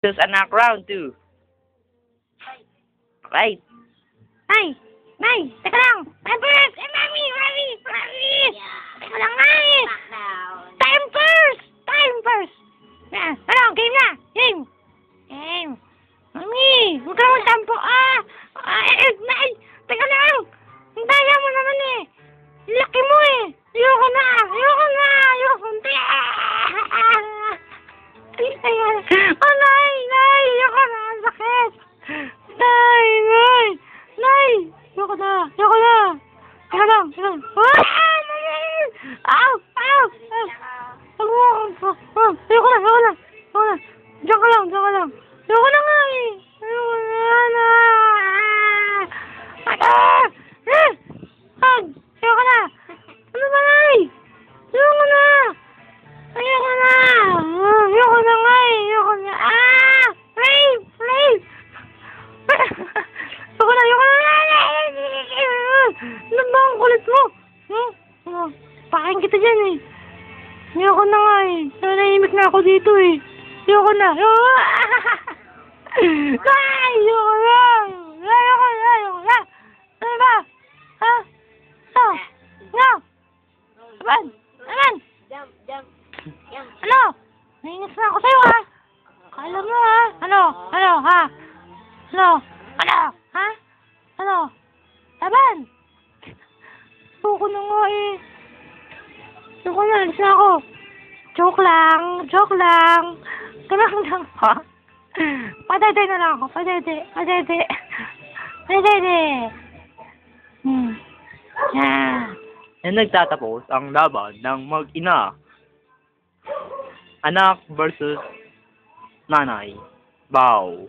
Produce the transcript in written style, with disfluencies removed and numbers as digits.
Choose anak round 2. Right. Nay! Nay! Teka lang! Time first! Mami! Mami! Mami! Teka lang, Nay! Time first! Time first! Ano? Game na! Game! Game! Mami! Huwag ka naman tampo! Nay! Teka lang! Ang daya mo naman eh! Laki mo eh! Ayoko na! Ayoko na! Ayoko na! Oh, Nay! Nay! Ayoko na! Ang sakit! Nay! Nay! Nay! Ayoko na! Ayoko na! Teka lang! Teka lang! Ow! Ow! Ayoko na! Ayoko na! Ayoko na! Diyan ka lang! Diyan ka lang! Ayoko na nga eh! Ayoko na! Ayoko na! Ano ba, Nay? Ayoko na! Ayoko na! Ayoko na nga eh! Ayoko na! Rape! Rape! Ayoko na! Ayoko na! Ano ba ang kulit mo? Pakain kita dyan eh! Ayoko na nga eh! Nanahimik na ako dito eh! Ayoko na! Ayoko na! Ayoko na! Ayoko na! Ayoko na! Ano ba? Ha? Ano? Ano? Aban? Aban? Ano? Nainis na ako sa'yo ha? Kala mo ha? Ano? Ano ha? Ano? Ano? Ha? Ano? Aban? Ayoko na nga eh. Ayoko na, alis na ako. Joke lang. Joke lang. Galang lang ha? Padede na lang ako. Padede. Padede. Padede. Yeah. And nagtatapos ang laban ng mag-ina. Anak versus nanay. Bow.